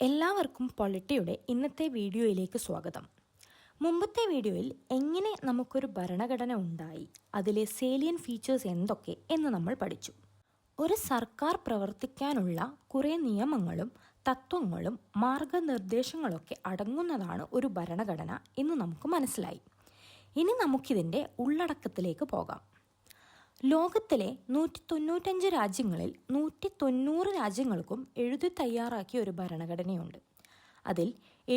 എല്ലാവർക്കും പൊളിറ്റിയുടെ ഇന്നത്തെ വീഡിയോയിലേക്ക് സ്വാഗതം. മുമ്പത്തെ വീഡിയോയിൽ എങ്ങനെ നമുക്കൊരു ഭരണഘടന ഉണ്ടായി, അതിലെ സേലിയൻ ഫീച്ചേഴ്സ് എന്തൊക്കെ എന്ന് നമ്മൾ പഠിച്ചു. ഒരു സർക്കാർ പ്രവർത്തിക്കാനുള്ള കുറേ നിയമങ്ങളും തത്വങ്ങളും മാർഗനിർദ്ദേശങ്ങളൊക്കെ അടങ്ങുന്നതാണ് ഒരു ഭരണഘടന എന്ന് നമുക്ക് മനസ്സിലായി. ഇനി നമുക്കിതിൻ്റെ ഉള്ളടക്കത്തിലേക്ക് പോകാം. ലോകത്തിലെ 195 രാജ്യങ്ങളിൽ 190 രാജ്യങ്ങൾക്കും എഴുതി തയ്യാറാക്കിയ ഒരു ഭരണഘടനയുണ്ട്. അതിൽ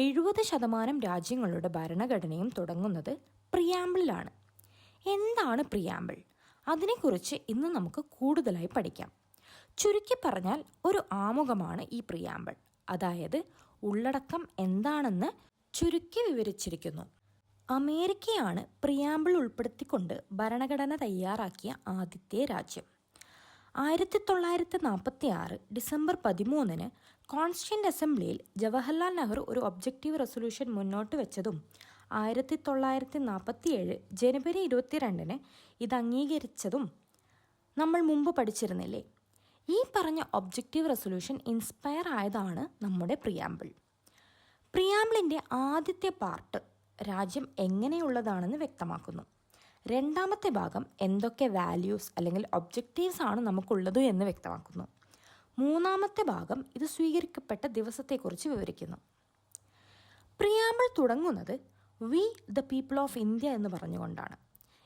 70% രാജ്യങ്ങളുടെ ഭരണഘടനയും തുടങ്ങുന്നത് പ്രിയാമ്പിളിലാണ്. എന്താണ് പ്രിയാമ്പിൾ? അതിനെക്കുറിച്ച് ഇന്ന് നമുക്ക് കൂടുതലായി പഠിക്കാം. ചുരുക്കി പറഞ്ഞാൽ ഒരു ആമുഖമാണ് ഈ പ്രിയാമ്പിൾ. അതായത് ഉള്ളടക്കം എന്താണെന്ന് ചുരുക്കി വിവരിച്ചിരിക്കുന്നു. അമേരിക്കയാണ് പ്രിയാമ്പിൾ ഉൾപ്പെടുത്തിക്കൊണ്ട് ഭരണഘടന തയ്യാറാക്കിയ ആദ്യത്തെ രാജ്യം. 1946 ഡിസംബർ 13 കോൺസ്റ്റിറ്റ്യൂന്റ് അസംബ്ലിയിൽ ജവഹർലാൽ നെഹ്റു ഒരു ഒബ്ജക്റ്റീവ് റെസൊല്യൂഷൻ മുന്നോട്ട് വെച്ചതും 1947 ജനുവരി 22 ഇത് അംഗീകരിച്ചതും നമ്മൾ മുമ്പ് പഠിച്ചിരുന്നില്ലേ? ഈ പറഞ്ഞ ഒബ്ജക്റ്റീവ് റെസൊല്യൂഷൻ ഇൻസ്പയർ ആയതാണ് നമ്മുടെ പ്രിയാമ്പിൾ. പ്രിയാമ്പിളിൻ്റെ ആദ്യത്തെ പാർട്ട് രാജ്യം എങ്ങനെയുള്ളതാണെന്ന് വ്യക്തമാക്കുന്നു. രണ്ടാമത്തെ ഭാഗം എന്തൊക്കെ വാല്യൂസ് അല്ലെങ്കിൽ ഒബ്ജക്റ്റീവ്സ് ആണ് നമുക്കുള്ളത് എന്ന് വ്യക്തമാക്കുന്നു. മൂന്നാമത്തെ ഭാഗം ഇത് സ്വീകരിക്കപ്പെട്ട ദിവസത്തെക്കുറിച്ച് വിവരിക്കുന്നു. പ്രിയാമ്പിൾ തുടങ്ങുന്നത് we the people of India എന്ന് പറഞ്ഞുകൊണ്ടാണ്.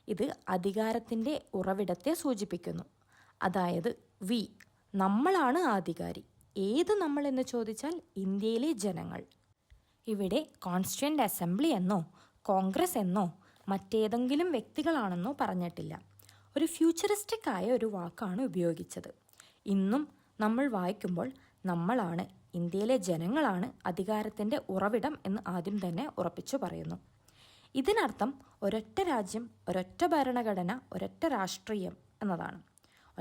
ഇത് അധികാരത്തിൻ്റെ ഉറവിടത്തെ സൂചിപ്പിക്കുന്നു. അതായത് വി, നമ്മളാണ് അധികാരി. ഏത് നമ്മൾ എന്ന് ചോദിച്ചാൽ ഇന്ത്യയിലെ ജനങ്ങൾ. ഇവിടെ കോൺസ്റ്റിറ്റ്യൂന്റ് അസംബ്ലി എന്നോ കോൺഗ്രസ് എന്നോ മറ്റേതെങ്കിലും വ്യക്തികളാണെന്നോ പറഞ്ഞിട്ടില്ല. ഒരു ഫ്യൂച്ചറിസ്റ്റിക് ആയ ഒരു വാക്കാണ് ഉപയോഗിച്ചത്. ഇന്നും നമ്മൾ വായിക്കുമ്പോൾ നമ്മളാണ്, ഇന്ത്യയിലെ ജനങ്ങളാണ് അധികാരത്തിൻ്റെ ഉറവിടം എന്ന് ആദ്യം തന്നെ ഉറപ്പിച്ചു പറയുന്നു. ഇതിനർത്ഥം ഒരൊറ്റ രാജ്യം, ഒരൊറ്റ ഭരണഘടന, ഒരൊറ്റ രാഷ്ട്രീയം എന്നതാണ്.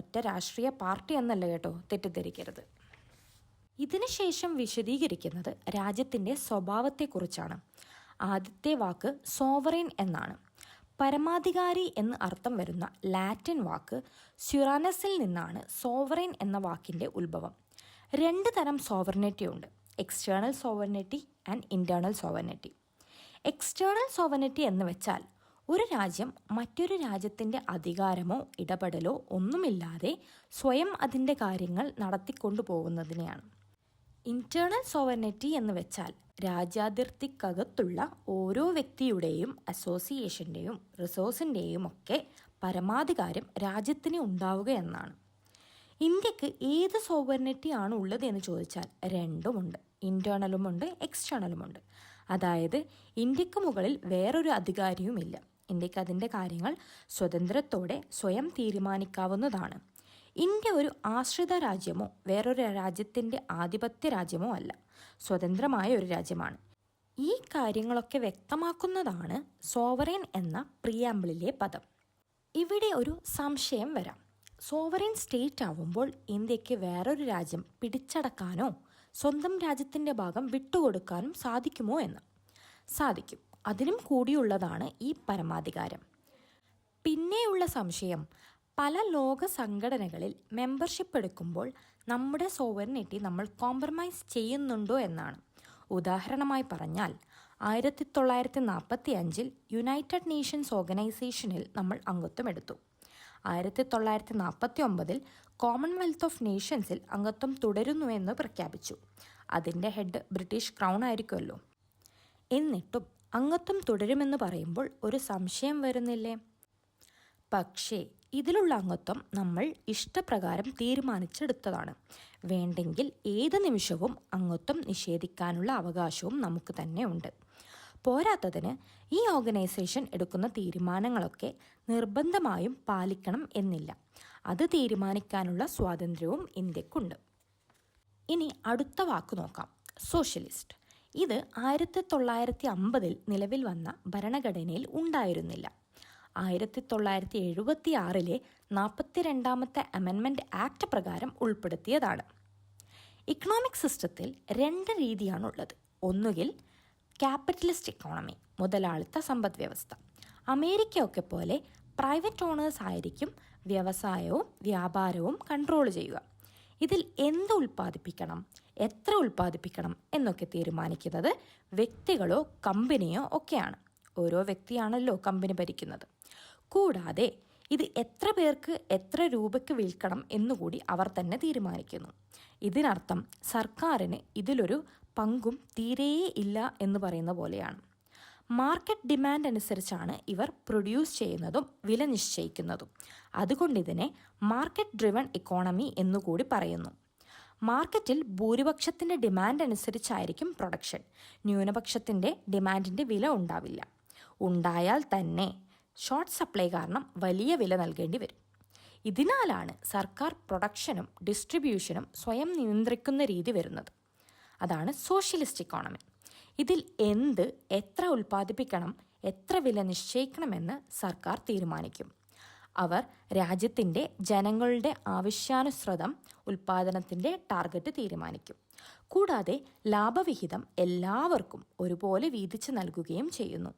ഒറ്റ രാഷ്ട്രീയ പാർട്ടി എന്നല്ല കേട്ടോ, തെറ്റിദ്ധരിക്കരുത്. ഇതിനുശേഷം വിശദീകരിക്കുന്നത് രാജ്യത്തിൻ്റെ സ്വഭാവത്തെക്കുറിച്ചാണ്. ആദ്യത്തെ വാക്ക് സോവറൈൻ എന്നാണ്. പരമാധികാരി എന്ന് അർത്ഥം വരുന്ന ലാറ്റിൻ വാക്ക് സ്യുറാനസിൽ നിന്നാണ് സോവറൈൻ എന്ന വാക്കിൻ്റെ ഉത്ഭവം. 2 തരം സോവറിനിറ്റി ഉണ്ട്: external sovereignty and internal sovereignty. External sovereignty എന്ന് വെച്ചാൽ ഒരു രാജ്യം മറ്റൊരു രാജ്യത്തിൻ്റെ അധികാരമോ ഇടപെടലോ ഒന്നുമില്ലാതെ സ്വയം അതിൻ്റെ കാര്യങ്ങൾ നടത്തിക്കൊണ്ടു പോകുന്നതിനെയാണ്. ഇൻറ്റേർണൽ സോവറിനിറ്റി എന്ന് വെച്ചാൽ രാജ്യാതിർത്തിക്കകത്തുള്ള ഓരോ വ്യക്തിയുടെയും അസോസിയേഷൻ്റെയും റിസോഴ്സിൻ്റെയും ഒക്കെ പരമാധികാരം രാജ്യത്തിന് ഉണ്ടാവുക എന്നാണ്. ഇന്ത്യക്ക് ഏത് സോവറിനിറ്റി ആണ് ഉള്ളത് എന്ന് ചോദിച്ചാൽ രണ്ടുമുണ്ട്. ഇൻറ്റേർണലുമുണ്ട്, എക്സ്റ്റേണലുമുണ്ട്. അതായത് ഇന്ത്യക്ക് മുകളിൽ വേറൊരു അധികാരിയുമില്ല. ഇന്ത്യക്ക് അതിൻ്റെ കാര്യങ്ങൾ സ്വതന്ത്രത്തോടെ സ്വയം തീരുമാനിക്കാവുന്നതാണ്. ഇന്ത്യ ഒരു ആശ്രിത രാജ്യമോ വേറൊരു രാജ്യത്തിൻ്റെ ആധിപത്യ രാജ്യമോ അല്ല, സ്വതന്ത്രമായ ഒരു രാജ്യമാണ്. ഈ കാര്യങ്ങളൊക്കെ വ്യക്തമാക്കുന്നതാണ് സോവറൈൻ എന്ന പ്രിയാമ്പിളിലെ പദം. ഇവിടെ ഒരു സംശയം വരാം. സോവറൈൻ സ്റ്റേറ്റ് ആവുമ്പോൾ ഇന്ത്യക്ക് വേറൊരു രാജ്യം പിടിച്ചടക്കാനോ സ്വന്തം രാജ്യത്തിൻ്റെ ഭാഗം വിട്ടുകൊടുക്കാനും സാധിക്കുമോ എന്ന്. സാധിക്കും. അതിനും കൂടിയുള്ളതാണ് ഈ പരമാധികാരം. പിന്നെയുള്ള സംശയം, പല ലോക സംഘടനകളിൽ മെമ്പർഷിപ്പ് എടുക്കുമ്പോൾ നമ്മുടെ സോവറിനിറ്റി നമ്മൾ കോംപ്രമൈസ് ചെയ്യുന്നുണ്ടോ എന്നാണ്. ഉദാഹരണമായി പറഞ്ഞാൽ 1945 യുണൈറ്റഡ് നേഷൻസ് ഓർഗനൈസേഷനിൽ നമ്മൾ അംഗത്വം എടുത്തു. 1949 കോമൺവെൽത്ത് ഓഫ് നേഷൻസിൽ അംഗത്വം തുടരുന്നുവെന്ന് പ്രഖ്യാപിച്ചു. അതിൻ്റെ ഹെഡ് ബ്രിട്ടീഷ് ക്രൗൺ ആയിരിക്കുമല്ലോ. എന്നിട്ടും അംഗത്വം തുടരുമെന്ന് പറയുമ്പോൾ ഒരു സംശയം വരുന്നില്ലേ? പക്ഷേ ഇതിലുള്ള അംഗത്വം നമ്മൾ ഇഷ്ടപ്രകാരം തീരുമാനിച്ചെടുത്തതാണ്. വേണ്ടെങ്കിൽ ഏത് നിമിഷവും അംഗത്വം നിഷേധിക്കാനുള്ള അവകാശവും നമുക്ക് തന്നെ ഉണ്ട്. പോരാത്തതിന് ഈ ഓർഗനൈസേഷൻ എടുക്കുന്ന തീരുമാനങ്ങളൊക്കെ നിർബന്ധമായും പാലിക്കണം എന്നില്ല. അത് തീരുമാനിക്കാനുള്ള സ്വാതന്ത്ര്യവും ഇന്ത്യക്കുണ്ട്. ഇനി അടുത്ത വാക്ക് നോക്കാം, സോഷ്യലിസ്റ്റ്. ഇത് 1950 നിലവിൽ വന്ന ഭരണഘടനയിൽ ഉണ്ടായിരുന്നില്ല. 1976 42ാമത്തെ അമെൻമെൻറ്റ് ആക്ട് പ്രകാരം ഉൾപ്പെടുത്തിയതാണ്. ഇക്കണോമിക് സിസ്റ്റത്തിൽ 2 രീതിയാണുള്ളത്. ഒന്നുകിൽ ക്യാപിറ്റലിസ്റ്റ് ഇക്കോണമി, മുതലാളിത്ത സമ്പദ് വ്യവസ്ഥ. അമേരിക്കയൊക്കെ പോലെ പ്രൈവറ്റ് ഓണേഴ്സ് ആയിരിക്കും വ്യവസായവും വ്യാപാരവും കൺട്രോൾ ചെയ്യുക. ഇതിൽ എന്ത് ഉൽപ്പാദിപ്പിക്കണം, എത്ര ഉൽപ്പാദിപ്പിക്കണം എന്നൊക്കെ തീരുമാനിക്കുന്നത് വ്യക്തികളോ കമ്പനിയോ ഒക്കെയാണ്. ഓരോ വ്യക്തിയാണല്ലോ കമ്പനി ഭരിക്കുന്നത്. കൂടാതെ ഇത് എത്ര പേർക്ക് എത്ര രൂപയ്ക്ക് വിൽക്കണം എന്നുകൂടി അവർ തന്നെ തീരുമാനിക്കുന്നു. ഇതിനർത്ഥം സർക്കാരിന് ഇതിലൊരു പങ്കും തീരെയേ ഇല്ല എന്ന് പറയുന്ന പോലെയാണ്. മാർക്കറ്റ് ഡിമാൻഡ് അനുസരിച്ചാണ് ഇവർ പ്രൊഡ്യൂസ് ചെയ്യുന്നതും വില നിശ്ചയിക്കുന്നതും. അതുകൊണ്ട് ഇതിനെ മാർക്കറ്റ് ഡ്രിവൺ ഇക്കോണമി എന്നുകൂടി പറയുന്നു. മാർക്കറ്റിൽ ഭൂരിപക്ഷത്തിൻ്റെ ഡിമാൻഡ് അനുസരിച്ചായിരിക്കും പ്രൊഡക്ഷൻ. ന്യൂനപക്ഷത്തിൻ്റെ ഡിമാൻഡിൻ്റെ വില ഉണ്ടാവില്ല. ഉണ്ടായാൽ തന്നെ ഷോർട്ട് സപ്ലൈ കാരണം വലിയ വില നൽകേണ്ടി വരും. ഇതിനാലാണ് സർക്കാർ പ്രൊഡക്ഷനും ഡിസ്ട്രിബ്യൂഷനും സ്വയം നിയന്ത്രിക്കുന്ന രീതി വരുന്നത്. അതാണ് സോഷ്യലിസ്റ്റ് ഇക്കോണമി. ഇതിൽ എന്ത്, എത്ര ഉൽപ്പാദിപ്പിക്കണം, എത്ര വില നിശ്ചയിക്കണമെന്ന് സർക്കാർ തീരുമാനിക്കും. അവർ രാജ്യത്തിൻ്റെ ജനങ്ങളുടെ ആവശ്യാനുസൃതം ഉൽപ്പാദനത്തിൻ്റെ ടാർഗറ്റ് തീരുമാനിക്കും. കൂടാതെ ലാഭവിഹിതം എല്ലാവർക്കും ഒരുപോലെ വീതിച്ച് നൽകുകയും ചെയ്യുന്നു.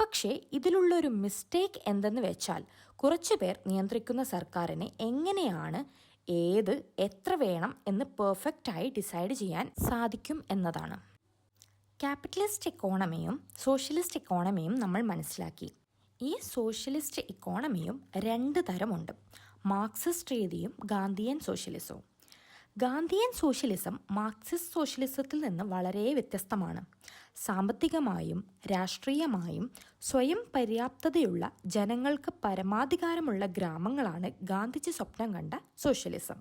പക്ഷേ ഇതിലുള്ളൊരു മിസ്റ്റേക്ക് എന്തെന്ന് വെച്ചാൽ, കുറച്ചു പേർ നിയന്ത്രിക്കുന്ന സർക്കാരിനെ എങ്ങനെയാണ് ഏത്, എത്ര വേണം എന്ന് പെർഫെക്റ്റായി ഡിസൈഡ് ചെയ്യാൻ സാധിക്കും എന്നതാണ്. ക്യാപിറ്റലിസ്റ്റ് ഇക്കോണമിയും സോഷ്യലിസ്റ്റ് ഇക്കോണമിയും നമ്മൾ മനസ്സിലാക്കി. ഈ സോഷ്യലിസ്റ്റ് ഇക്കോണമിയും രണ്ട് തരമുണ്ട്: മാർക്സിസ്റ്റ് രീതിയും ഗാന്ധിയൻ സോഷ്യലിസവും. ഗാന്ധിയൻ സോഷ്യലിസം മാർക്സിസ്റ്റ് സോഷ്യലിസത്തിൽ നിന്ന് വളരെ വ്യത്യസ്തമാണ്. സാമ്പത്തികമായും രാഷ്ട്രീയമായും സ്വയം പര്യാപ്തതയുള്ള ജനങ്ങൾക്ക് പരമാധികാരമുള്ള ഗ്രാമങ്ങളാണ് ഗാന്ധിജി സ്വപ്നം കണ്ട സോഷ്യലിസം.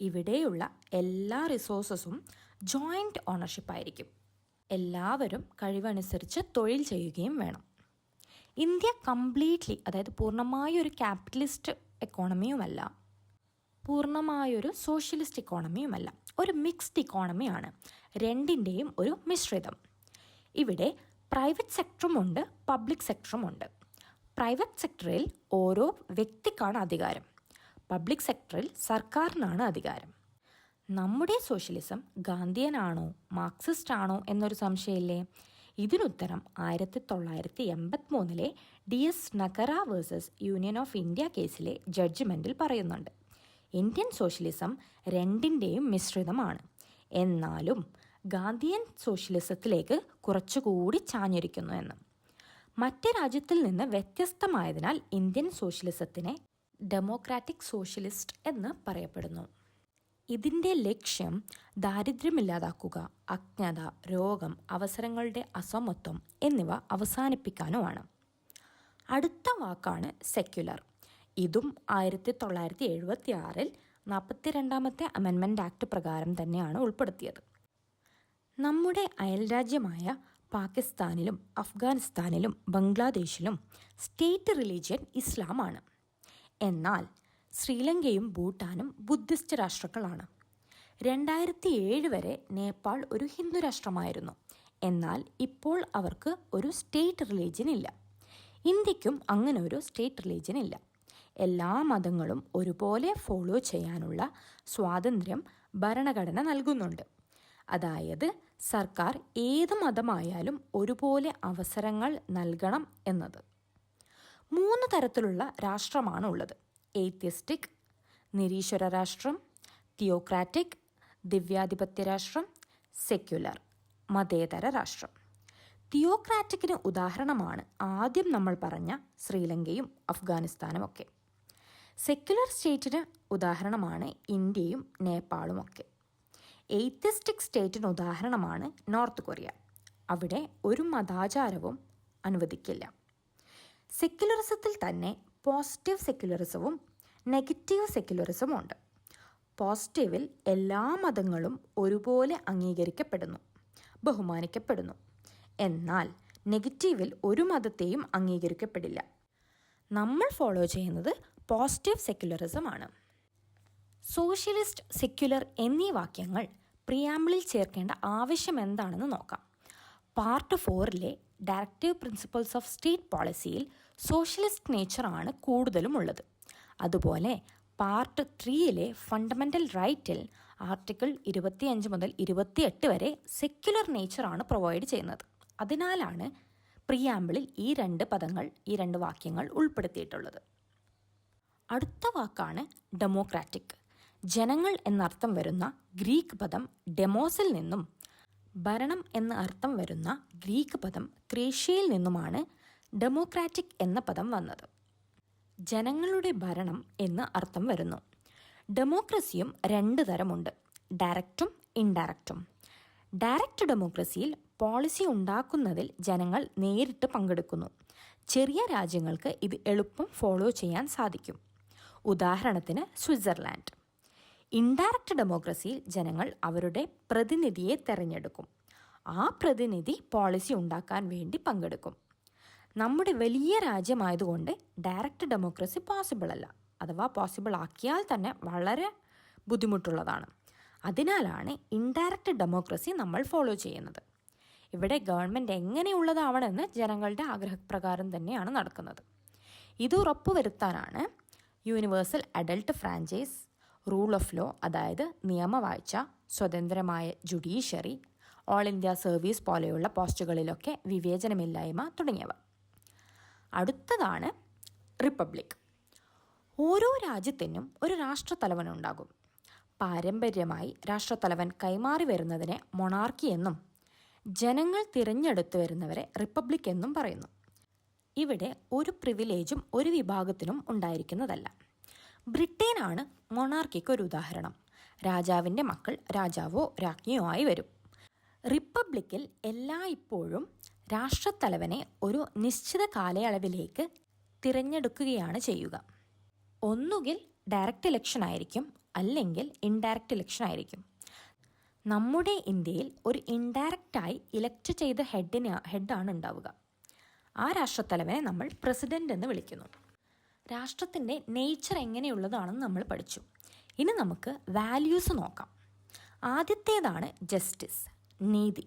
ഇവിടെയുള്ള എല്ലാ റിസോഴ്സസും ജോയിൻ്റ് ഓണർഷിപ്പായിരിക്കും. എല്ലാവരും കഴിവനുസരിച്ച് തൊഴിൽ ചെയ്യുകയും വേണം. ഇന്ത്യ കംപ്ലീറ്റ്ലി, അതായത് പൂർണ്ണമായൊരു ക്യാപിറ്റലിസ്റ്റ് എക്കോണമിയുമല്ല, പൂർണ്ണമായൊരു സോഷ്യലിസ്റ്റ് ഇക്കോണമിയുമല്ല, ഒരു മിക്സ്ഡ് ഇക്കോണമിയാണ്. രണ്ടിൻ്റെയും ഒരു മിശ്രിതം. ഇവിടെ പ്രൈവറ്റ് സെക്ടറുമുണ്ട്, പബ്ലിക് സെക്ടറുമുണ്ട്. പ്രൈവറ്റ് സെക്ടറിൽ ഓരോ വ്യക്തിക്കാണ് അധികാരം. പബ്ലിക് സെക്ടറിൽ സർക്കാരിനാണ് അധികാരം. നമ്മുടെ സോഷ്യലിസം ഗാന്ധിയനാണോ മാർക്സിസ്റ്റ് ആണോ എന്നൊരു സംശയമില്ലേ? ഇതിനുത്തരം 1983 DS നഗര വേഴ്സസ് യൂണിയൻ ഓഫ് ഇന്ത്യ കേസിലെ ജഡ്ജ്മെൻറ്റിൽ പറയുന്നുണ്ട്. ഇന്ത്യൻ സോഷ്യലിസം രണ്ടിൻ്റെയും മിശ്രിതമാണ്. എന്നാലും ഗാന്ധിയൻ സോഷ്യലിസത്തിലേക്ക് കുറച്ചുകൂടി ചാഞ്ഞിരിക്കുന്നു എന്ന്. മറ്റ് രാജ്യത്തിൽ നിന്ന് വ്യത്യസ്തമായതിനാൽ ഇന്ത്യൻ സോഷ്യലിസത്തിനെ ഡെമോക്രാറ്റിക് സോഷ്യലിസ്റ്റ് എന്ന് പറയപ്പെടുന്നു. ഇതിൻ്റെ ലക്ഷ്യം ദാരിദ്ര്യമില്ലാതാക്കുക, അജ്ഞത, രോഗം, അവസരങ്ങളുടെ അസമത്വം എന്നിവ അവസാനിപ്പിക്കാനുമാണ്. അടുത്ത വാക്കാണ് സെക്യുലർ. ഇതും 1976 42ാമത്തെ അമെൻമെൻറ്റ് ആക്ട് പ്രകാരം തന്നെയാണ് ഉൾപ്പെടുത്തിയത്. നമ്മുടെ അയൽരാജ്യമായ പാകിസ്ഥാനിലും അഫ്ഗാനിസ്ഥാനിലും ബംഗ്ലാദേശിലും സ്റ്റേറ്റ് റിലീജിയൻ ഇസ്ലാമാണ്. എന്നാൽ ശ്രീലങ്കയും ഭൂട്ടാനും ബുദ്ധിസ്റ്റ് രാഷ്ട്രങ്ങളാണ്. 2007 വരെ നേപ്പാൾ ഒരു ഹിന്ദു രാഷ്ട്രമായിരുന്നു. എന്നാൽ ഇപ്പോൾ അവർക്ക് ഒരു സ്റ്റേറ്റ് റിലീജിയൻ ഇല്ല. ഇന്ത്യക്കും അങ്ങനെ ഒരു സ്റ്റേറ്റ് റിലീജിയൻ ഇല്ല. എല്ലാ മതങ്ങളും ഒരുപോലെ ഫോളോ ചെയ്യാനുള്ള സ്വാതന്ത്ര്യം ഭരണഘടന നൽകുന്നുണ്ട്. അതായത് സർക്കാർ ഏത് മതമായാലും ഒരുപോലെ അവസരങ്ങൾ നൽകണം എന്നത്. 3 തരത്തിലുള്ള രാഷ്ട്രമാണ് ഉള്ളത്: എയ്ത്തിസ്റ്റിക്, നിരീശ്വര രാഷ്ട്രം, തിയോക്രാറ്റിക്, ദിവ്യാധിപത്യ രാഷ്ട്രം, സെക്യുലർ, മതേതര രാഷ്ട്രം. തിയോക്രാറ്റിക്കിന് ഉദാഹരണമാണ് ആദ്യം നമ്മൾ പറഞ്ഞ ശ്രീലങ്കയും അഫ്ഗാനിസ്ഥാനും ഒക്കെ. സെക്യുലർ സ്റ്റേറ്റിന് ഉദാഹരണമാണ് ഇന്ത്യയും നേപ്പാളും ഒക്കെ. എയ്ത്തിസ്റ്റിക് സ്റ്റേറ്റിന് ഉദാഹരണമാണ് നോർത്ത് കൊറിയ. അവിടെ ഒരു മതാചാരവും അനുവദിക്കില്ല. സെക്യുലറിസത്തിൽ തന്നെ പോസിറ്റീവ് സെക്യുലറിസവും നെഗറ്റീവ് സെക്യുലറിസവും ഉണ്ട്. പോസിറ്റീവിൽ എല്ലാ മതങ്ങളും ഒരുപോലെ അംഗീകരിക്കപ്പെടുന്നു, ബഹുമാനിക്കപ്പെടുന്നു. എന്നാൽ നെഗറ്റീവിൽ ഒരു മതത്തെയും അംഗീകരിക്കപ്പെടില്ല. നമ്മൾ ഫോളോ ചെയ്യുന്നത് പോസിറ്റീവ് സെക്യുലറിസമാണ്. സോഷ്യലിസ്റ്റ്, സെക്യുലർ എന്നീ വാക്യങ്ങൾ പ്രിയാമ്പിളിൽ ചേർക്കേണ്ട ആവശ്യം എന്താണെന്ന് നോക്കാം. Part 4 directive principles of state പോളിസിയിൽ സോഷ്യലിസ്റ്റ് നേച്ചറാണ് കൂടുതലും ഉള്ളത്. അതുപോലെ പാർട്ട് 3 ഫണ്ടമെൻ്റൽ റൈറ്റിൽ ആർട്ടിക്കിൾ 25 മുതൽ 28 വരെ സെക്യുലർ നേച്ചറാണ് പ്രൊവൈഡ് ചെയ്യുന്നത്. അതിനാലാണ് പ്രിയാമ്പിളിൽ ഈ 2 വാക്യങ്ങൾ ഉൾപ്പെടുത്തിയിട്ടുള്ളത്. അടുത്ത വാക്കാണ് ഡെമോക്രാറ്റിക്. ജനങ്ങൾ എന്നർത്ഥം വരുന്ന ഗ്രീക്ക് പദം ഡെമോസിൽ നിന്നും ഭരണം എന്ന അർത്ഥം വരുന്ന ഗ്രീക്ക് പദം ക്രേഷ്യയിൽ നിന്നുമാണ് ഡെമോക്രാറ്റിക് എന്ന പദം വന്നത്. ജനങ്ങളുടെ ഭരണം എന്ന് അർത്ഥം വരുന്നു. ഡെമോക്രസിയും 2 തരമുണ്ട്, ഡയറക്റ്റും ഇൻഡയറക്റ്റും. ഡയറക്റ്റ് ഡെമോക്രസിയിൽ പോളിസി ഉണ്ടാക്കുന്നതിൽ ജനങ്ങൾ നേരിട്ട് പങ്കെടുക്കുന്നു. ചെറിയ രാജ്യങ്ങൾക്ക് ഇത് എളുപ്പം ഫോളോ ചെയ്യാൻ സാധിക്കും. ഉദാഹരണത്തിന് സ്വിറ്റ്സർലാൻഡ്. ഇൻഡയറക്റ്റ് ഡെമോക്രസിയിൽ ജനങ്ങൾ അവരുടെ പ്രതിനിധിയെ തിരഞ്ഞെടുക്കും. ആ പ്രതിനിധി പോളിസി ഉണ്ടാക്കാൻ വേണ്ടി പങ്കെടുക്കും. നമ്മുടെ വലിയ രാജ്യമായതുകൊണ്ട് ഡയറക്റ്റ് ഡെമോക്രസി പോസിബിൾ അല്ല, അഥവാ പോസിബിൾ ആക്കിയാൽ തന്നെ വളരെ ബുദ്ധിമുട്ടുള്ളതാണ്. അതിനാലാണ് ഇൻഡയറക്റ്റ് ഡെമോക്രസി നമ്മൾ ഫോളോ ചെയ്യുന്നത്. ഇവിടെ ഗവൺമെൻറ് എങ്ങനെയുള്ളതാവണമെന്ന് ജനങ്ങളുടെ ആഗ്രഹപ്രകാരം തന്നെയാണ് നടക്കുന്നത്. ഇത് ഉറപ്പുവരുത്താനാണ് universal adult franchise, rule of law അതായത് നിയമവാഴ്ച, സ്വതന്ത്രമായ ജുഡീഷ്യറി, ഓൾ ഇന്ത്യ സർവീസ് പോലെയുള്ള പോസ്റ്റുകളിലൊക്കെ വിവേചനമില്ലായ്മ തുടങ്ങിയവ. അടുത്തതാണ് റിപ്പബ്ലിക്. ഓരോ രാജ്യത്തിനും ഒരു രാഷ്ട്രത്തലവനുണ്ടാകും. പാരമ്പര്യമായി രാഷ്ട്രത്തലവൻ കൈമാറി വരുന്നതിനെ മൊണാർക്കി എന്നും ജനങ്ങൾ തിരഞ്ഞെടുത്തു വരുന്നവരെ റിപ്പബ്ലിക് എന്നും പറയുന്നു. ഇവിടെ ഒരു പ്രിവിലേജും ഒരു വിഭാഗത്തിനും ഉണ്ടായിരിക്കുന്നതല്ല. ബ്രിട്ടനാണ് മൊണാർക്കിക്ക് ഒരു ഉദാഹരണം. രാജാവിൻ്റെ മക്കൾ രാജാവോ രാജ്ഞിയോ ആയി വരും. റിപ്പബ്ലിക്കിൽ എല്ലായ്പ്പോഴും രാഷ്ട്രത്തലവനെ ഒരു നിശ്ചിത കാലയളവിലേക്ക് തിരഞ്ഞെടുക്കുകയാണ് ചെയ്യുക. ഒന്നുകിൽ ഡയറക്റ്റ് ഇലക്ഷൻ ആയിരിക്കും, അല്ലെങ്കിൽ ഇൻഡയറക്റ്റ് ഇലക്ഷൻ ആയിരിക്കും. നമ്മുടെ ഇന്ത്യയിൽ ഒരു ഇൻഡയറക്റ്റായി ഇലക്ട് ചെയ്ത ഹെഡാണ് ഉണ്ടാവുക. ആ രാഷ്ട്രത്തലവനെ നമ്മൾ പ്രസിഡന്റ് എന്ന് വിളിക്കുന്നു. രാഷ്ട്രത്തിൻ്റെ നേച്ചർ എങ്ങനെയുള്ളതാണെന്ന് നമ്മൾ പഠിച്ചു. ഇനി നമുക്ക് വാല്യൂസ് നോക്കാം. ആദ്യത്തേതാണ് ജസ്റ്റിസ്, നീതി.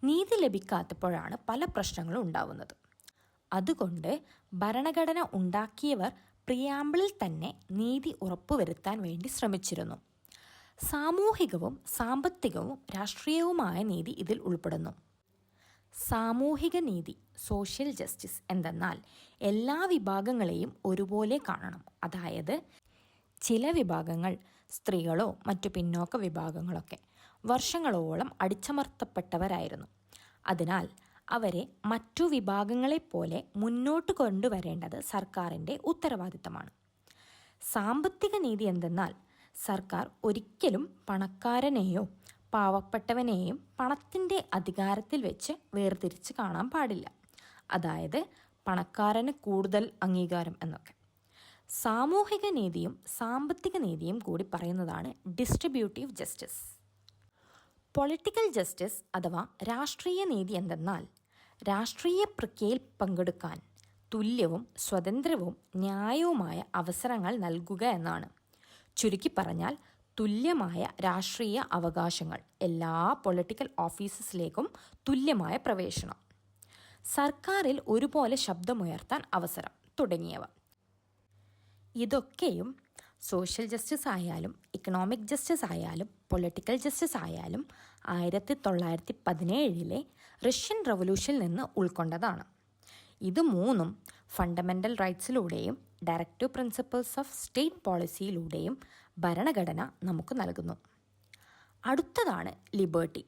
നീതി ലഭിക്കാത്തപ്പോഴാണ് പല പ്രശ്നങ്ങളും ഉണ്ടാവുന്നത്. അതുകൊണ്ട് ഭരണഘടന ഉണ്ടാക്കിയവർ പ്രിയാമ്പിളിൽ തന്നെ നീതി ഉറപ്പുവരുത്താൻ വേണ്ടി ശ്രമിച്ചിരുന്നു. സാമൂഹികവും സാമ്പത്തികവും രാഷ്ട്രീയവുമായ നീതി ഇതിൽ ഉൾപ്പെടുന്നു. സാമൂഹിക നീതി, സോഷ്യൽ ജസ്റ്റിസ് എന്തെന്നാൽ എല്ലാ വിഭാഗങ്ങളെയും ഒരുപോലെ കാണണം. അതായത് ചില വിഭാഗങ്ങൾ, സ്ത്രീകളോ മറ്റു പിന്നോക്ക വിഭാഗങ്ങളൊക്കെ വർഷങ്ങളോളം അടിച്ചമർത്തപ്പെട്ടവരായിരുന്നു. അതിനാൽ അവരെ മറ്റു വിഭാഗങ്ങളെപ്പോലെ മുന്നോട്ട് കൊണ്ടുവരേണ്ടത് സർക്കാരിൻ്റെ ഉത്തരവാദിത്തമാണ്. സാമ്പത്തിക നീതി എന്തെന്നാൽ സർക്കാർ ഒരിക്കലും പണക്കാരനെയോ പാവപ്പെട്ടവനെയും പണത്തിൻ്റെ അധികാരത്തിൽ വെച്ച് വേർതിരിച്ച് കാണാൻ പാടില്ല. അതായത് പണക്കാരന് കൂടുതൽ അംഗീകാരം എന്നൊക്കെ. സാമൂഹിക നീതിയും സാമ്പത്തിക നീതിയും കൂടി പറയുന്നതാണ് ഡിസ്ട്രിബ്യൂട്ടീവ് ജസ്റ്റിസ്. പൊളിറ്റിക്കൽ ജസ്റ്റിസ് അഥവാ രാഷ്ട്രീയ നീതി എന്തെന്നാൽ രാഷ്ട്രീയ പ്രക്രിയയിൽ പങ്കെടുക്കാൻ തുല്യവും സ്വതന്ത്രവും ന്യായവുമായ അവസരങ്ങൾ നൽകുക എന്നാണ്. ചുരുക്കി പറഞ്ഞാൽ തുല്യമായ രാഷ്ട്രീയ അവകാശങ്ങൾ, എല്ലാ പൊളിറ്റിക്കൽ ഓഫീസസിലേക്കും തുല്യമായ പ്രവേശനം, സർക്കാരിൽ ഒരുപോലെ ശബ്ദമുയർത്താൻ അവസരം തുടങ്ങിയവ. ഇതൊക്കെയും സോഷ്യൽ ജസ്റ്റിസ് ആയാലും ഇക്കണോമിക് ജസ്റ്റിസ് ആയാലും പൊളിറ്റിക്കൽ ജസ്റ്റിസ് ആയാലും 1917 റഷ്യൻ റവല്യൂഷനിൽ നിന്ന് ഉൾക്കൊണ്ടതാണ്. ഇത് മൂന്നും ഫണ്ടമെൻ്റൽ റൈറ്റ്സിലൂടെയും ഡയറക്റ്റീവ് പ്രിൻസിപ്പിൾസ് ഓഫ് സ്റ്റേറ്റ് പോളിസിയിലൂടെയും ഭരണഘടന നമുക്ക് നൽകുന്നു. അടുത്തതാണ് ലിബർട്ടി.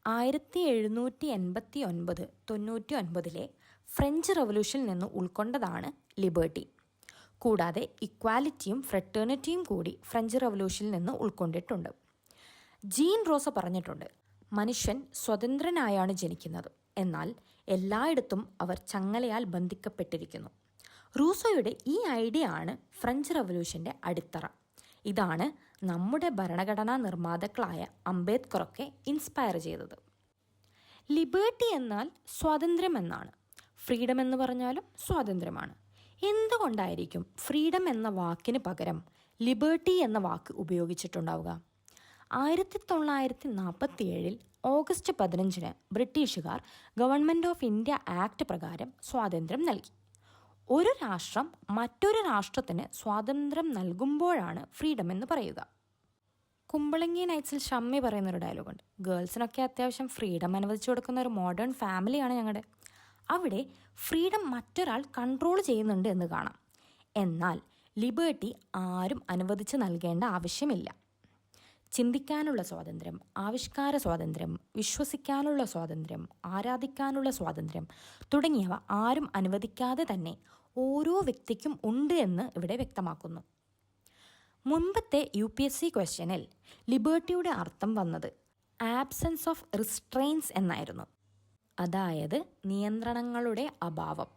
1789-99 ഫ്രഞ്ച് റവല്യൂഷനിൽ നിന്ന് ഉൾക്കൊണ്ടതാണ് ലിബർട്ടി. കൂടാതെ ഇക്വാലിറ്റിയും ഫ്രട്ടേണിറ്റിയും കൂടി ഫ്രഞ്ച് റവല്യൂഷനിൽ നിന്ന് ഉൾക്കൊണ്ടിട്ടുണ്ട്. ജീൻ റോസ പറഞ്ഞിട്ടുണ്ട്, മനുഷ്യൻ സ്വതന്ത്രനായാണ് ജനിക്കുന്നത്, എന്നാൽ എല്ലായിടത്തും അവർ ചങ്ങലയാൽ ബന്ധിക്കപ്പെട്ടിരിക്കുന്നു. റൂസോയുടെ ഈ ഐഡിയ ആണ് ഫ്രഞ്ച് റവല്യൂഷൻ്റെ അടിത്തറ. ഇതാണ് നമ്മുടെ ഭരണഘടനാ നിർമ്മാതാക്കളായ അംബേദ്കറൊക്കെ ഇൻസ്പയർ ചെയ്തത്. ലിബർട്ടി എന്നാൽ സ്വാതന്ത്ര്യം എന്നാണ്. ഫ്രീഡം എന്ന് പറഞ്ഞാലും സ്വാതന്ത്ര്യമാണ്. എന്തുകൊണ്ടായിരിക്കും ഫ്രീഡം എന്ന വാക്കിന് പകരം ലിബർട്ടി എന്ന വാക്ക് ഉപയോഗിച്ചിട്ടുണ്ടാവുക? 1947 ഓഗസ്റ്റ് 15 ബ്രിട്ടീഷുകാർ ഗവൺമെൻറ് ഓഫ് ഇന്ത്യ ആക്ട് പ്രകാരം സ്വാതന്ത്ര്യം നൽകി. ഒരു രാഷ്ട്രം മറ്റൊരു രാഷ്ട്രത്തിന് സ്വാതന്ത്ര്യം നൽകുമ്പോഴാണ് ഫ്രീഡം എന്ന് പറയുക. കുമ്പളങ്ങി നൈറ്റ്സിൽ ഷമ്മി പറയുന്നൊരു ഡയലോഗുണ്ട്, ഗേൾസിനൊക്കെ അത്യാവശ്യം ഫ്രീഡം അനുവദിച്ചു കൊടുക്കുന്ന ഒരു മോഡേൺ ഫാമിലിയാണ് ഞങ്ങളുടെ. അവിടെ ഫ്രീഡം മറ്റൊരാൾ കൺട്രോൾ ചെയ്യുന്നുണ്ട് എന്ന് കാണാം. എന്നാൽ ലിബർട്ടി ആരും അനുവദിച്ച് നൽകേണ്ട ആവശ്യമില്ല. ചിന്തിക്കാനുള്ള സ്വാതന്ത്ര്യം, ആവിഷ്കാര സ്വാതന്ത്ര്യം, വിശ്വസിക്കാനുള്ള സ്വാതന്ത്ര്യം, ആരാധിക്കാനുള്ള സ്വാതന്ത്ര്യം തുടങ്ങിയവ ആരും അനുവദിക്കാതെ തന്നെ ഓരോ വ്യക്തിക്കും ഉണ്ട് എന്ന് ഇവിടെ വ്യക്തമാക്കുന്നു. മുൻപത്തെ UPSC ക്വസ്റ്റ്യനിൽ ലിബർട്ടിയുടെ അർത്ഥം വന്നത് ആബ്സെൻസ് ഓഫ് റിസ്ട്രെയിൻസ് എന്നായിരുന്നു, അതായത് നിയന്ത്രണങ്ങളുടെ അഭാവം.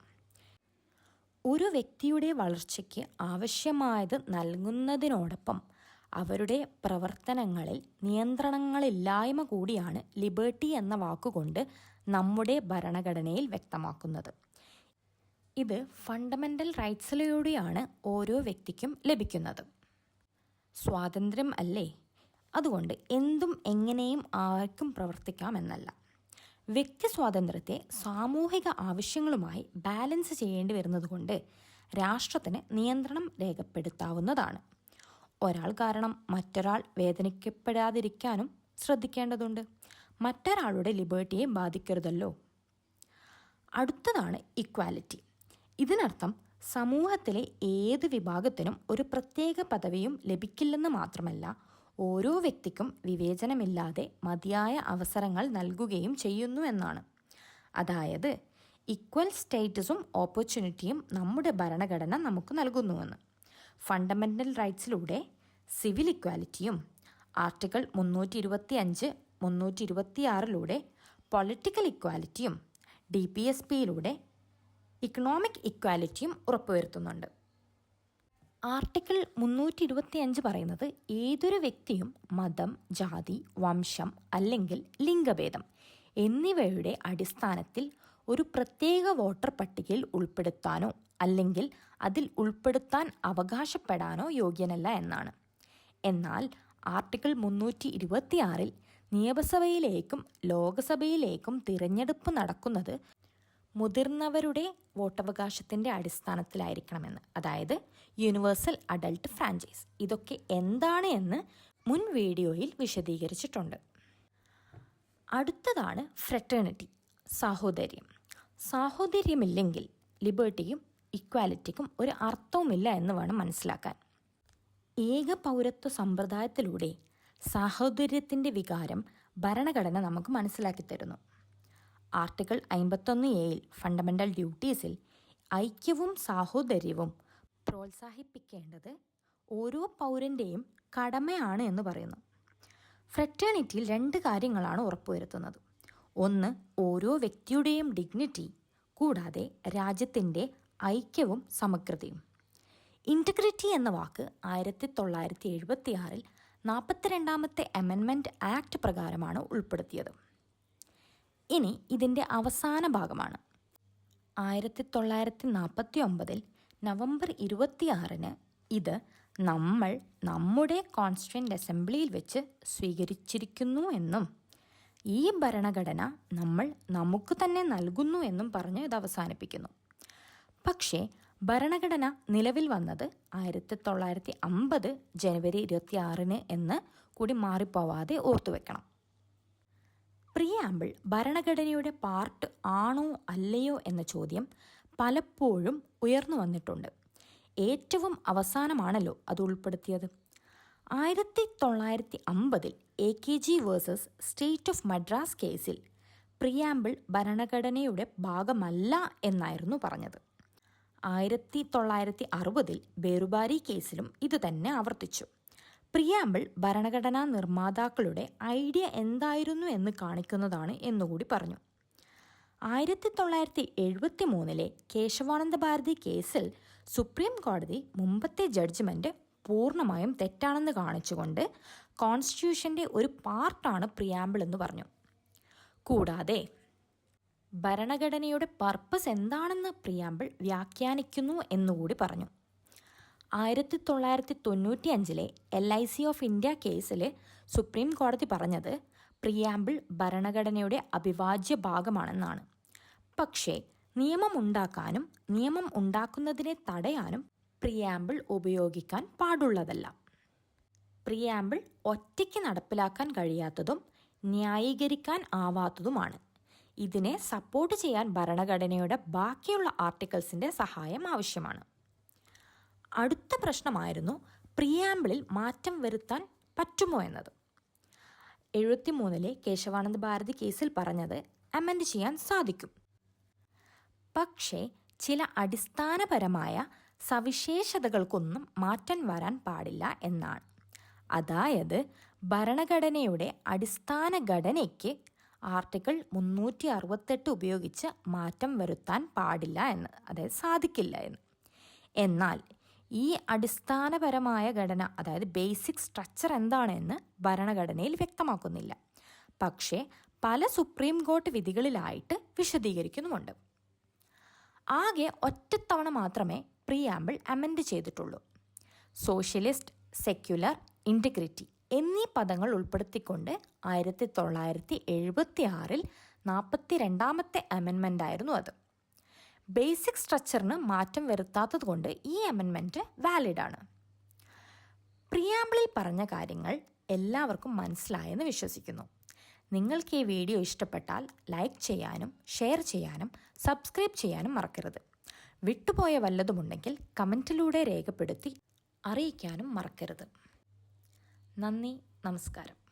ഒരു വ്യക്തിയുടെ വളർച്ചയ്ക്ക് ആവശ്യമായത് നൽകുന്നതിനോടൊപ്പം അവരുടെ പ്രവർത്തനങ്ങളിൽ നിയന്ത്രണങ്ങളില്ലായ്മ കൂടിയാണ് ലിബർട്ടി എന്ന വാക്കുകൊണ്ട് നമ്മുടെ ഭരണഘടനയിൽ വ്യക്തമാക്കുന്നത്. ഇത് ഫണ്ടമെൻ്റൽ റൈറ്റ്സിലൂടെയാണ് ഓരോ വ്യക്തിക്കും ലഭിക്കുന്നത്. സ്വാതന്ത്ര്യം അല്ലേ? അതുകൊണ്ട് എന്തും എങ്ങനെയും ആർക്കും പ്രവർത്തിക്കാമെന്നല്ല. വ്യക്തി സ്വാതന്ത്ര്യത്തെ സാമൂഹിക ആവശ്യങ്ങളുമായി ബാലൻസ് ചെയ്യേണ്ടി വരുന്നതുകൊണ്ട് രാഷ്ട്രത്തിന് നിയന്ത്രണം രേഖപ്പെടുത്താവുന്നതാണ്. ഒരാൾ കാരണം മറ്റൊരാൾ വേദനിക്കപ്പെടാതിരിക്കാനും ശ്രദ്ധിക്കേണ്ടതുണ്ട്. മറ്റൊരാളുടെ ലിബർട്ടിയെ ബാധിക്കരുതല്ലോ. അടുത്തതാണ് ഇക്വാലിറ്റി. ഇതിനർത്ഥം സമൂഹത്തിലെ ഏത് വിഭാഗത്തിനും ഒരു പ്രത്യേക പദവിയും ലഭിക്കില്ലെന്ന് മാത്രമല്ല, ഓരോ വ്യക്തിക്കും വിവേചനമില്ലാതെ മതിയായ അവസരങ്ങൾ നൽകുകയും ചെയ്യുന്നു എന്നാണ്. അതായത് ഈക്വൽ സ്റ്റേറ്റസും ഓപ്പർച്യൂണിറ്റിയും നമ്മുടെ ഭരണഘടന നമുക്ക് നൽകുന്നുവെന്ന്. ഫണ്ടമെൻ്റൽ റൈറ്റ്സിലൂടെ സിവിൽ ഇക്വാലിറ്റിയും ആർട്ടിക്കിൾ 325, 326 പൊളിറ്റിക്കൽ ഇക്വാലിറ്റിയും DPSPയിലൂടെ ഇക്കണോമിക് ഇക്വാലിറ്റിയും ഉറപ്പുവരുത്തുന്നുണ്ട്. ആർട്ടിക്കിൾ 325 പറയുന്നത് ഏതൊരു വ്യക്തിയും മതം, ജാതി, വംശം അല്ലെങ്കിൽ ലിംഗഭേദം എന്നിവയുടെ അടിസ്ഥാനത്തിൽ ഒരു പ്രത്യേക വോട്ടർ പട്ടികയിൽ ഉൾപ്പെടുത്താനോ അല്ലെങ്കിൽ അതിൽ ഉൾപ്പെടുത്താൻ അവകാശപ്പെടാനോ യോഗ്യനല്ല എന്നാണ്. എന്നാൽ ആർട്ടിക്കിൾ 326 നിയമസഭയിലേക്കും ലോകസഭയിലേക്കും തിരഞ്ഞെടുപ്പ് നടക്കുന്നത് മുതിർന്നവരുടെ വോട്ടവകാശത്തിൻ്റെ അടിസ്ഥാനത്തിലായിരിക്കണമെന്ന്, അതായത് യൂണിവേഴ്സൽ അഡൾട്ട് ഫ്രാഞ്ചൈസ്. ഇതൊക്കെ എന്താണ് എന്ന് മുൻ വീഡിയോയിൽ വിശദീകരിച്ചിട്ടുണ്ട്. അടുത്തതാണ് ഫ്രെറ്റേണിറ്റി, സാഹോദര്യം. സാഹോദര്യമില്ലെങ്കിൽ ലിബർട്ടിക്കും ഇക്വാലിറ്റിക്കും ഒരു അർത്ഥവുമില്ല എന്ന് വേണം മനസ്സിലാക്കാൻ. ഏക പൗരത്വ സമ്പ്രദായത്തിലൂടെ സാഹോദര്യത്തിൻ്റെ വികാരം ഭരണഘടന നമുക്ക് മനസ്സിലാക്കി തരുന്നു. ആർട്ടിക്കിൾ 51A ഫണ്ടമെൻ്റൽ ഡ്യൂട്ടീസിൽ ഐക്യവും സാഹോദര്യവും പ്രോത്സാഹിപ്പിക്കേണ്ടത് ഓരോ പൗരൻ്റെയും കടമയാണ് എന്ന് പറയുന്നു. ഫ്രെറ്റേണിറ്റിയിൽ 2 കാര്യങ്ങളാണ് ഉറപ്പുവരുത്തുന്നത്. ഒന്ന്, ഓരോ വ്യക്തിയുടെയും ഡിഗ്നിറ്റി, കൂടാതെ രാജ്യത്തിൻ്റെ ഐക്യവും സമഗ്രതയും. ഇൻറ്റഗ്രിറ്റി എന്ന വാക്ക് 1976 42ാമത്തെ അമെൻമെൻറ്റ് ആക്ട് പ്രകാരമാണ് ഉൾപ്പെടുത്തിയത്. ഇനി ഇതിൻ്റെ അവസാന ഭാഗമാണ്. 1949 നവംബർ 26 ഇത് നമ്മൾ നമ്മുടെ കോൺസ്റ്റിറ്റ്യൂവൻ്റ് അസംബ്ലിയിൽ വെച്ച് സ്വീകരിച്ചിരിക്കുന്നു എന്നും ഈ ഭരണഘടന നമ്മൾ നമുക്ക് തന്നെ നൽകുന്നു എന്നും പറഞ്ഞ് ഇത് അവസാനിപ്പിക്കുന്നു. പക്ഷേ ഭരണഘടന നിലവിൽ വന്നത് 1950 ജനുവരി 26 എന്ന് കൂടി മാറിപ്പോവാതെ ഓർത്തുവെക്കണം. പ്രിയാമ്പിൾ ഭരണഘടനയുടെ പാർട്ട് ആണോ അല്ലയോ എന്ന ചോദ്യം പലപ്പോഴും ഉയർന്നു വന്നിട്ടുണ്ട്. ഏറ്റവും അവസാനമാണല്ലോ അത് ഉൾപ്പെടുത്തിയത്. 1950 AKG versus state of Madras കേസിൽ പ്രിയാമ്പിൾ ഭരണഘടനയുടെ ഭാഗമല്ല എന്നായിരുന്നു പറഞ്ഞത്. 1960 ബേറുബാരി കേസിലും ഇതുതന്നെ ആവർത്തിച്ചു. പ്രിയാമ്പിൾ ഭരണഘടനാ നിർമ്മാതാക്കളുടെ ഐഡിയ എന്തായിരുന്നു എന്ന് കാണിക്കുന്നതാണ് എന്നുകൂടി പറഞ്ഞു. 1973 കേശവാനന്ദ ഭാരതി കേസിൽ സുപ്രീം കോടതി മുമ്പത്തെ ജഡ്ജ്മെൻറ്റ് പൂർണ്ണമായും തെറ്റാണെന്ന് കാണിച്ചുകൊണ്ട് കോൺസ്റ്റിറ്റ്യൂഷൻ്റെ ഒരു പാർട്ടാണ് പ്രിയാമ്പിൾ എന്ന് പറഞ്ഞു. കൂടാതെ ഭരണഘടനയുടെ പർപ്പസ് എന്താണെന്ന് പ്രിയാമ്പിൾ വ്യാഖ്യാനിക്കുന്നു എന്നുകൂടി പറഞ്ഞു. 1995 LIC ഓഫ് ഇന്ത്യ കേസിൽ സുപ്രീം കോടതി പറഞ്ഞത് പ്രിയാമ്പിൾ ഭരണഘടനയുടെ അവിഭാജ്യ ഭാഗമാണെന്നാണ്. പക്ഷേ നിയമം ഉണ്ടാക്കാനും നിയമം ഉണ്ടാക്കുന്നതിനെ തടയാനും പ്രിയാമ്പിൾ ഉപയോഗിക്കാൻ പാടുള്ളതല്ല. പ്രിയാമ്പിൾ ഒറ്റയ്ക്ക് നടപ്പിലാക്കാൻ കഴിയാത്തതും ന്യായീകരിക്കാൻ ആവാത്തതുമാണ്. ഇതിനെ സപ്പോർട്ട് ചെയ്യാൻ ഭരണഘടനയുടെ ബാക്കിയുള്ള ആർട്ടിക്കിൾസിൻ്റെ സഹായം ആവശ്യമാണ്. അടുത്ത പ്രശ്നമായിരുന്നു പ്രിയാമ്പിളിൽ മാറ്റം വരുത്താൻ പറ്റുമോ എന്നത്. 1973 കേശവാനന്ദ ഭാരതി കേസിൽ പറഞ്ഞത് അമെൻഡ് ചെയ്യാൻ സാധിക്കും. പക്ഷേ ചില അടിസ്ഥാനപരമായ സവിശേഷതകൾക്കൊന്നും മാറ്റം വരാൻ പാടില്ല എന്നാണ്. അതായത് ഭരണഘടനയുടെ അടിസ്ഥാന ഘടനയ്ക്ക് ആർട്ടിക്കിൾ 368 ഉപയോഗിച്ച് മാറ്റം വരുത്താൻ പാടില്ല എന്ന്, അതായത് സാധിക്കില്ല എന്ന്. എന്നാൽ ഈ അടിസ്ഥാനപരമായ ഘടന, അതായത് ബേസിക് സ്ട്രക്ചർ എന്താണെന്ന് ഭരണഘടനയിൽ വ്യക്തമാക്കുന്നില്ല. പക്ഷേ പല സുപ്രീം കോടതി വിധികളിലായിട്ട് വിശദീകരിക്കുന്നുമുണ്ട്. ആകെ ഒറ്റത്തവണ മാത്രമേ പ്രിയാമ്പിൾ അമെൻഡ് ചെയ്തിട്ടുള്ളൂ. സോഷ്യലിസ്റ്റ്, സെക്യുലർ, ഇൻറ്റഗ്രിറ്റി എന്നീ പദങ്ങൾ ഉൾപ്പെടുത്തിക്കൊണ്ട് 1976 42ാമത്തെ അമെൻമെൻ്റ് ആയിരുന്നു അത്. ബേസിക് സ്ട്രക്ചറിന് മാറ്റം വരുത്താത്തത് കൊണ്ട് ഈ അമെൻമെൻറ്റ് വാലിഡാണ്. പ്രിയാമ്പിളിൽ പറഞ്ഞ കാര്യങ്ങൾ എല്ലാവർക്കും മനസ്സിലായെന്ന് വിശ്വസിക്കുന്നു. നിങ്ങൾക്ക് ഈ വീഡിയോ ഇഷ്ടപ്പെട്ടാൽ ലൈക്ക് ചെയ്യാനും ഷെയർ ചെയ്യാനും സബ്സ്ക്രൈബ് ചെയ്യാനും മറക്കരുത്. വിട്ടുപോയ വല്ലതുമുണ്ടെങ്കിൽ കമൻറ്റിലൂടെ രേഖപ്പെടുത്തി അറിയിക്കാനും മറക്കരുത്. നന്ദി, നമസ്കാരം.